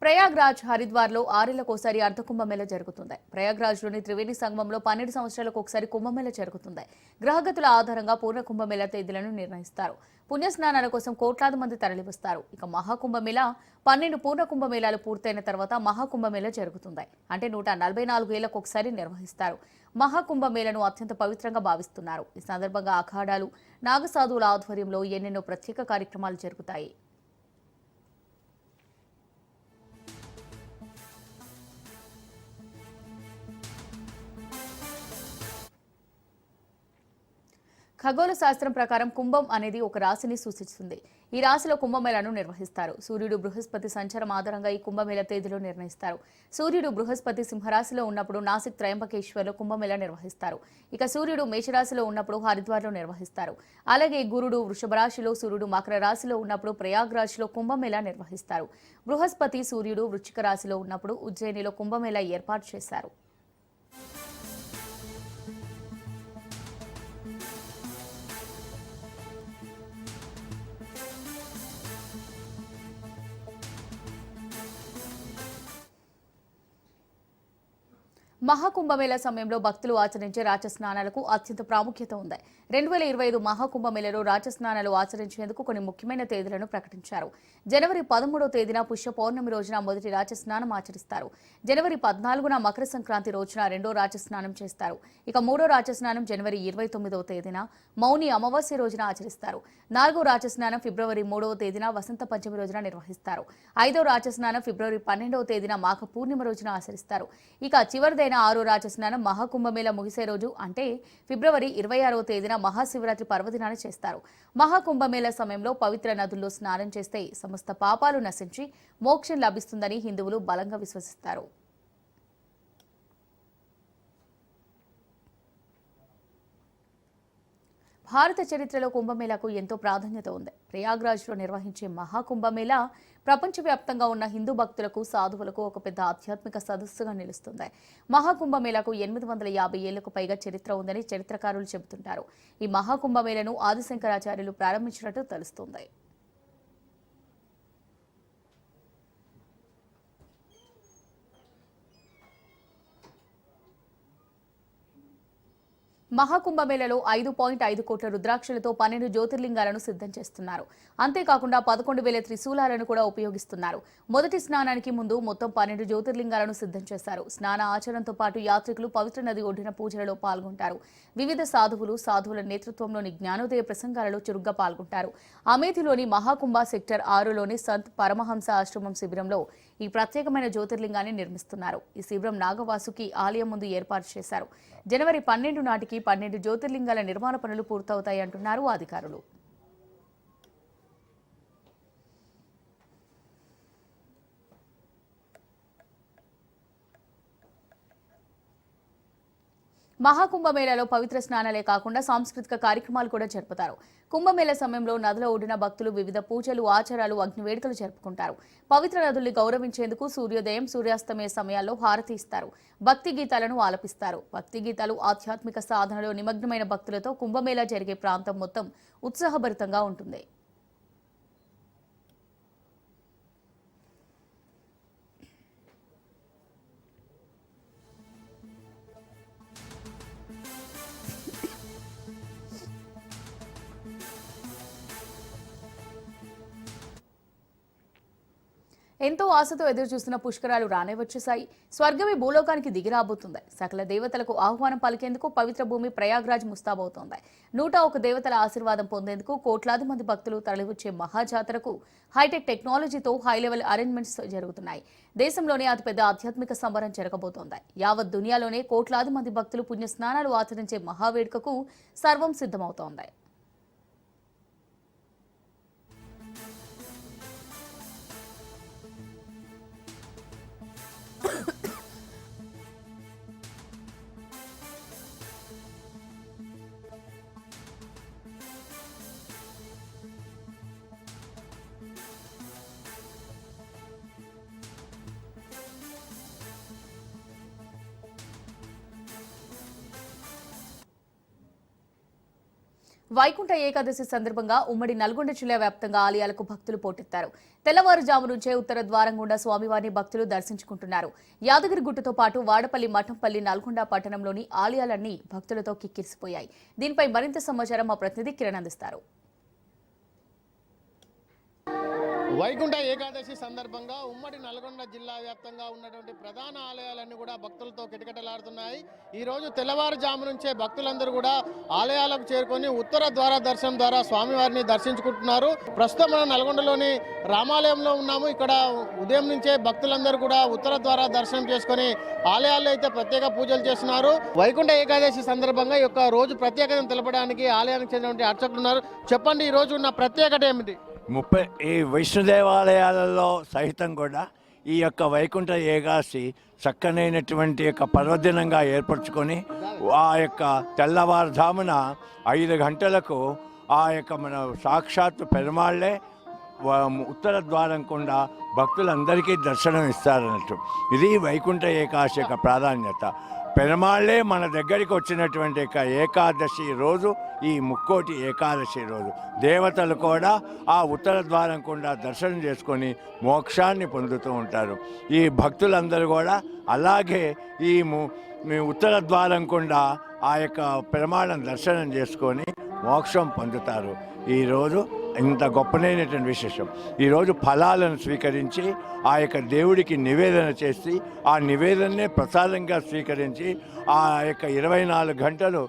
ప్రయాగ్రాజ్ హరిద్వార్లో 6 ఏళ్లకోసారి అర్ధకుంభమేళ జరుగుతుంది. ప్రయాగ్రాజ్లోని త్రివేణి సంగమంలో 12 సంవత్సరాలకు ఒకసారి కుంభమేళ జరుగుతుంది. గ్రహగతుల ఆధారంగా పూర్ణ కుంభమేళ తేదీలను నిర్ణయిస్తారు. పుణ్యస్నానాల కోసం కోట్లాది మంది తరలివస్తారు. ఇక మహాకుంభమేళ 12 పూర్ణ కుంభమేళాలు పూర్తయిన తర్వాత మహాకుంభమేళ జరుగుతుంది. అంటే 144 ఏళ్లకు ఒకసారి నిర్వహిస్తారు. మహాకుంభమేళను అత్యంత పవిత్రంగా భావిస్తున్నారు. ఈ సందర్భంగా అఖాడాలు, నాగసాధువుల ఆధ్వర్యంలో ఎన్నెన్నో ప్రత్యేక కార్యక్రమాలు జరుగుతాయి. ఖగోళ శాస్త్రం ప్రకారం కుంభం అనేది ఒక రాశిని సూచిస్తుంది. ఈ రాశిలో కుంభమేళను నిర్వహిస్తారు. సూర్యుడు బృహస్పతి సంచారం ఆధారంగా ఈ కుంభమేళ తేదీలో నిర్ణయిస్తారు. సూర్యుడు బృహస్పతి సింహరాశిలో ఉన్నప్పుడు నాసిక్ త్రయంబకేశ్వర్లో కుంభమేళ నిర్వహిస్తారు. ఇక సూర్యుడు మేషరాశిలో ఉన్నప్పుడు హరిద్వార్లో నిర్వహిస్తారు. అలాగే గురుడు వృషభ రాశిలో, సూర్యుడు మకర రాశిలో ఉన్నప్పుడు ప్రయాగ్రాజ్లో కుంభమేళ నిర్వహిస్తారు. బృహస్పతి సూర్యుడు వృశ్చిక రాశిలో ఉన్నప్పుడు ఉజ్జయినిలో కుంభమేళ ఏర్పాటు చేశారు. మహాకుంభమేళ సమయంలో భక్తులు ఆచరించే రాజస్నానాలకు అత్యంత ప్రాముఖ్యత ఉంది. 2025 మహాకుంభమేళలో రాజస్నానాలు ఆచరించేందుకు కొన్ని ముఖ్యమైన తేదీలను ప్రకటించారు. జనవరి 13వ తేదీన పుష్య పౌర్ణమి రోజున మొదటి రాజస్నానం ఆచరిస్తారు. జనవరి 14న మకర సంక్రాంతి రోజున రెండో రాజస్నానం చేస్తారు. ఇక మూడో రాజస్నానం జనవరి 29వ తేదీన మౌని అమావాస్య రోజున ఆచరిస్తారు. నాలుగో రాజస్నానం ఫిబ్రవరి 3వ తేదీన వసంత పంచమి రోజున నిర్వహిస్తారు. ఐదో రాజస్నానం ఫిబ్రవరి 12వ తేదీన మాఘ పూర్ణిమ రోజున ఆచరిస్తారు. ఇక చివరిదైన ఆరో రాజస్నానం మహాకుంభమేళ ముగిసే రోజు అంటే ఫిబ్రవరి 26వ తేదీన మహాశివరాత్రి పర్వదినాన్ని చేస్తారు. మహాకుంభమేళ సమయంలో పవిత్ర నదుల్లో స్నానం చేస్తే సమస్త పాపాలు నశించి మోక్షం లభిస్తుందని హిందువులు బలంగా విశ్వసిస్తారు. భారత చరిత్రలో కుంభమేళాకు ఎంతో ప్రాధాన్యత ఉంది. ప్రయాగ్రాజ్లో నిర్వహించే మహాకుంభమేళా ప్రపంచవ్యాప్తంగా ఉన్న హిందూ భక్తులకు, సాధువులకు ఒక పెద్ద ఆధ్యాత్మిక సదస్సుగా నిలుస్తుంది. మహాకుంభమేళాకు 850 ఏళ్లకు పైగా చరిత్ర ఉందని చరిత్రకారులు చెబుతుంటారు. ఈ మహాకుంభమేళను ఆదిశంకరాచార్యులు ప్రారంభించినట్టు తెలుస్తుంది. మహాకుంభమేళలో 5.5 కోట్ల రుద్రాక్షలతో 12 జ్యోతిర్లింగాలను సిద్ధం చేస్తున్నారు. అంతేకాకుండా 11,000 త్రిశూలాలను కూడా ఉపయోగిస్తున్నారు. మొదటి స్నానానికి ముందు మొత్తం 12 జ్యోతిర్లింగాలను సిద్ధం చేశారు. స్నాన ఆచరణతో పాటు యాత్రికులు పవిత్ర నది ఒడ్డున పూజలలో పాల్గొంటారు. వివిధ సాధువుల నేతృత్వంలోని జ్ఞానోదయ ప్రసంగాలలో చురుగ్గా పాల్గొంటారు. అమేథీలోని మహాకుంభ సెక్టర్ 6లోని సంత్ పరమహంస ఆశ్రమం శిబిరంలో ఈ ప్రత్యేకమైన జ్యోతిర్లింగాన్ని నిర్మిస్తున్నారు. ఈ శిబిరం నాగవాసుకి ఆలయం ముందు ఏర్పాటు చేశారు. జనవరి 12 నాటికి 12 జ్యోతిర్లింగాల నిర్మాణ పనులు పూర్తవుతాయంటున్నారు అధికారులు. మహాకుంభమేళలో పవిత్ర స్నానాలే కాకుండా సాంస్కృతిక కార్యక్రమాలు కూడా జరుపుతారు. కుంభమేళ సమయంలో నదుల ఒడ్డున భక్తులు వివిధ పూజలు, ఆచారాలు, అగ్ని వేడుకలు జరుపుకుంటారు. పవిత్ర నదుల్ని గౌరవించేందుకు సూర్యోదయం, సూర్యాస్తమయ సమయాల్లో హారతి ఇస్తారు. భక్తి గీతాలను ఆలపిస్తారు. భక్తి గీతాలు, ఆధ్యాత్మిక సాధనలో నిమగ్నమైన భక్తులతో కుంభమేళ జరిగే ప్రాంతం మొత్తం ఉత్సాహభరితంగా ఉంటుంది. ఎంతో ఆశతో ఎదురుచూస్తున్న పుష్కరాలు రానే వచ్చేశాయి. స్వర్గమే భూలోకానికి దిగిరాబోతుంది. సకల దేవతలకు ఆహ్వానం పలికేందుకు పవిత్ర భూమి ప్రయాగ్రాజ్ ముస్తాబవుతోంది. 101 దేవతల ఆశీర్వాదం పొందేందుకు కోట్లాది మంది భక్తులు తరలివచ్చే మహాజాతరకు హైటెక్ టెక్నాలజీతో హైలెవెల్ అరేంజ్మెంట్స్ జరుగుతున్నాయి. దేశంలోనే అతిపెద్ద ఆధ్యాత్మిక సంబరం జరగబోతోంది. యావత్ దునియాలోనే కోట్లాది మంది భక్తులు పుణ్య స్నానాలు ఆచరించే మహావేడుకకు సర్వం సిద్ధమవుతోంది. వైకుంఠ ఏకాదశి సందర్భంగా ఉమ్మడి నల్గొండ జిల్లా వ్యాప్తంగా ఆలయాలకు భక్తులు పోటెత్తారు. తెల్లవారుజాము నుంచే ఉత్తర ద్వారం గుండా స్వామివారిని భక్తులు దర్శించుకుంటున్నారు. యాదగిరిగుట్టతో పాటు వాడపల్లి, మఠంపల్లి, నల్గొండ పట్టణంలోని ఆలయాలన్నీ భక్తులతో కిక్కిరిసిపోయాయి. దీనిపై మరింత సమాచారం మా ప్రతినిధి కిరణ్ అందిస్తారు. వైకుంఠ ఏకాదశి సందర్భంగా ఉమ్మడి నల్గొండ జిల్లా వ్యాప్తంగా ఉన్నటువంటి ప్రధాన ఆలయాలన్నీ కూడా భక్తులతో కిటకిటలాడుతున్నాయి. ఈ రోజు తెల్లవారుజాము నుంచే భక్తులందరూ కూడా ఆలయాలకు చేరుకొని ఉత్తర ద్వార దర్శనం ద్వారా స్వామివారిని దర్శించుకుంటున్నారు. ప్రస్తుతం మనం నల్గొండలోని రామాలయంలో ఉన్నాము. ఇక్కడ ఉదయం నుంచే భక్తులందరూ కూడా ఉత్తర ద్వార దర్శనం చేసుకొని ఆలయాల్లో అయితే ప్రత్యేక పూజలు చేస్తున్నారు. వైకుంఠ ఏకాదశి సందర్భంగా ఈ యొక్క రోజు ప్రత్యేకతను తెలపడానికి ఆలయానికి చెందినటువంటి అర్చకులు ఉన్నారు. చెప్పండి, ఈ రోజు ఉన్న ప్రత్యేకత ఏమిటి? ఈ విష్ణుదేవాలయాలలో సహితం కూడా ఈ యొక్క వైకుంఠ ఏకాదశి చక్కనైనటువంటి యొక్క పర్వదినంగా ఏర్పరచుకొని ఆ యొక్క తెల్లవారుజామున 5 గంటలకు ఆ యొక్క మన సాక్షాత్తు పెరుమాళ్లే ఉత్తర ద్వారం గుండా భక్తులందరికీ దర్శనం ఇస్తారన్నట్టు. ఇది వైకుంఠ ఏకాదశి యొక్క ప్రాధాన్యత. పెరుమాళ్లే మన దగ్గరికి వచ్చినటువంటి ఏకాదశి రోజు ఈ ముక్కోటి ఏకాదశి రోజు దేవతలు కూడా ఆ ఉత్తర ద్వారం గుండా దర్శనం చేసుకొని మోక్షాన్ని పొందుతూ ఉంటారు. ఈ భక్తులందరూ కూడా అలాగే ఈ ఉత్తర ద్వారం గుండా ఆ యొక్క పెరుమాళ్ళను దర్శనం చేసుకొని మోక్షం పొందుతారు. ఈరోజు ఇంత గొప్పనైనటువంటి విశేషం. ఈరోజు ఫలాలను స్వీకరించి ఆ యొక్క దేవుడికి నివేదన చేసి ఆ నివేదననే ప్రసాదంగా స్వీకరించి ఆ యొక్క 24 గంటలు